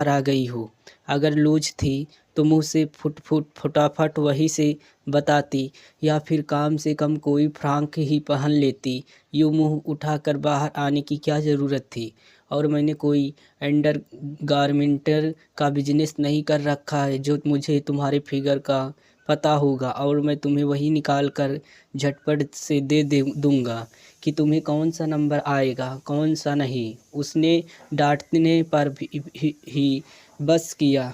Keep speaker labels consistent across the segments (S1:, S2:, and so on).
S1: आ गई हो। अगर लूज थी तो मुँह से फटाफट वहीं से बताती, या फिर काम से कम कोई फ्रॉक ही पहन लेती। यूँ मुँह उठाकर बाहर आने की क्या ज़रूरत थी? और मैंने कोई अंडर गारमेंटर का बिजनेस नहीं कर रखा है जो मुझे तुम्हारे फिगर का पता होगा, और मैं तुम्हें वही निकाल कर झटपट से दे दूंगा कि तुम्हें कौन सा नंबर आएगा कौन सा नहीं। उसने डांटने पर ही बस किया।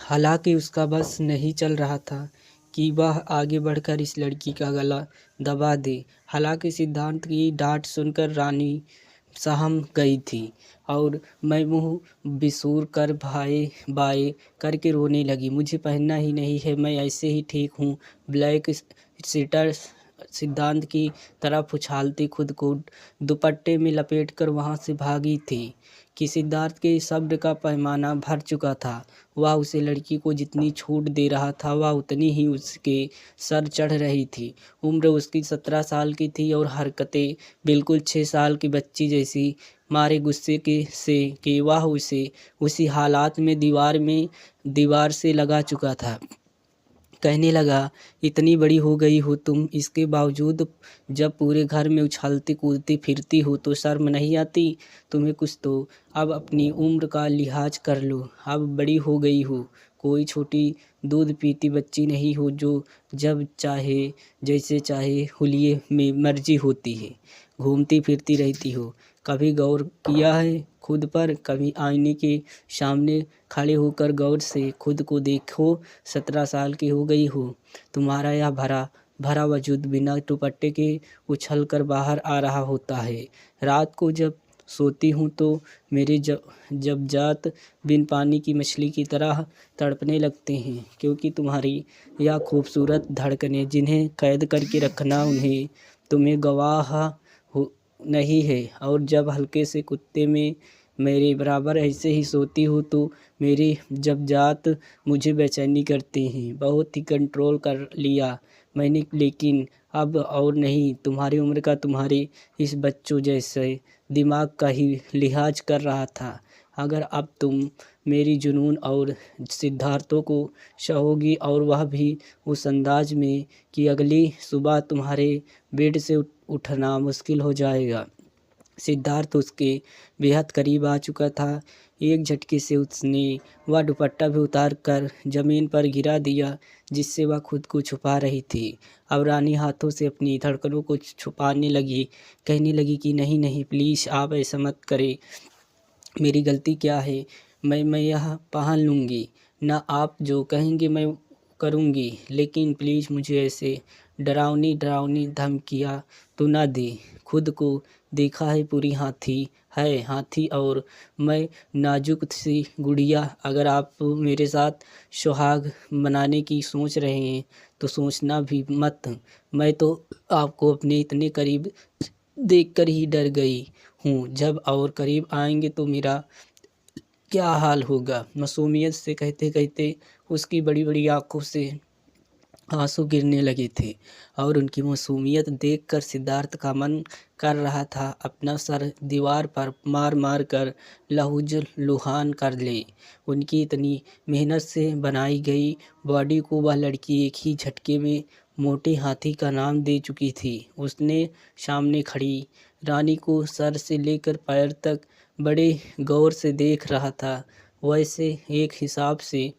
S1: हालांकि उसका बस नहीं चल रहा था कि वह आगे बढ़कर इस लड़की का गला दबा दे। हालांकि सिद्धांत की डांट सुनकर रानी सहम गई थी और मैं मुंह बिसूर कर भाए बाए करके रोने लगी। मुझे पहनना ही नहीं है, मैं ऐसे ही ठीक हूँ। ब्लैक स्वेटर सिद्धांत की तरफ उछालती खुद को दुपट्टे में लपेटकर वहाँ से भागी थी कि सिद्धार्थ के शब्द का पैमाना भर चुका था। वह उसे लड़की को जितनी छूट दे रहा था वह उतनी ही उसके सर चढ़ रही थी। उम्र उसकी 17 साल की थी और हरकतें बिल्कुल 6 साल की बच्ची जैसी। मारे गुस्से के वह उसे उसी हालात में दीवार से लगा चुका था। कहने लगा, इतनी बड़ी हो गई हो तुम, इसके बावजूद जब पूरे घर में उछलती कूदती फिरती हो तो शर्म नहीं आती तुम्हें कुछ तो? अब अपनी उम्र का लिहाज कर लो, अब बड़ी हो गई हो, कोई छोटी दूध पीती बच्ची नहीं हो जो जब चाहे जैसे चाहे हुलिये में मर्जी होती है घूमती फिरती रहती हो। कभी गौर किया है खुद पर? कभी आईने के सामने खड़े होकर गौर से खुद को देखो। 17 साल की हो गई हो। तुम्हारा यह भरा भरा वजूद बिना दुपट्टे के उछल कर बाहर आ रहा होता है। रात को जब सोती हूँ तो मेरे जब जात बिन पानी की मछली की तरह तड़पने लगते हैं, क्योंकि तुम्हारी यह खूबसूरत धड़कनें जिन्हें कैद करके रखना उन्हें तुम्हें गवाह हो नहीं है। और जब हल्के से कुत्ते में मेरे बराबर ऐसे ही सोती हो तो मेरे जब जात मुझे बेचैनी करते हैं। बहुत ही कंट्रोल कर लिया मैंने, लेकिन अब और नहीं। तुम्हारी उम्र का तुम्हारे इस बच्चों जैसे दिमाग का ही लिहाज कर रहा था। अगर अब तुम मेरी जुनून और सिद्धार्थों को सहोगी, और वह भी उस अंदाज में कि अगली सुबह तुम्हारे बेड से उठना मुश्किल हो जाएगा। सिद्धार्थ उसके बेहद करीब आ चुका था। एक झटके से उसने वह दुपट्टा भी उतार कर ज़मीन पर गिरा दिया जिससे वह खुद को छुपा रही थी। अब रानी हाथों से अपनी धड़कनों को छुपाने लगी, कहने लगी कि नहीं नहीं प्लीज़ आप ऐसा मत करें, मेरी गलती क्या है, मैं यह पहन लूँगी, ना आप जो कहेंगे मैं करूँगी, लेकिन प्लीज़ मुझे ऐसे डरावनी धमकियाँ तो ना दे। खुद को देखा है पूरी हाथी और मैं नाजुक सी गुड़िया। अगर आप मेरे साथ सुहाग मनाने की सोच रहे हैं तो सोचना भी मत। मैं तो आपको अपने इतने करीब देखकर ही डर गई हूँ, जब और करीब आएंगे तो मेरा क्या हाल होगा। मासूमियत से कहते कहते उसकी बड़ी बड़ी आंखों से आंसू गिरने लगे थे और उनकी मासूमियत देखकर सिद्धार्थ का मन कर रहा था अपना सर दीवार पर मार मार कर लहूलुहान कर ले। उनकी इतनी मेहनत से बनाई गई बॉडी को वह लड़की एक ही झटके में मोटे हाथी का नाम दे चुकी थी। उसने सामने खड़ी रानी को सर से लेकर पैर तक बड़े गौर से देख रहा था। वैसे एक हिसाब से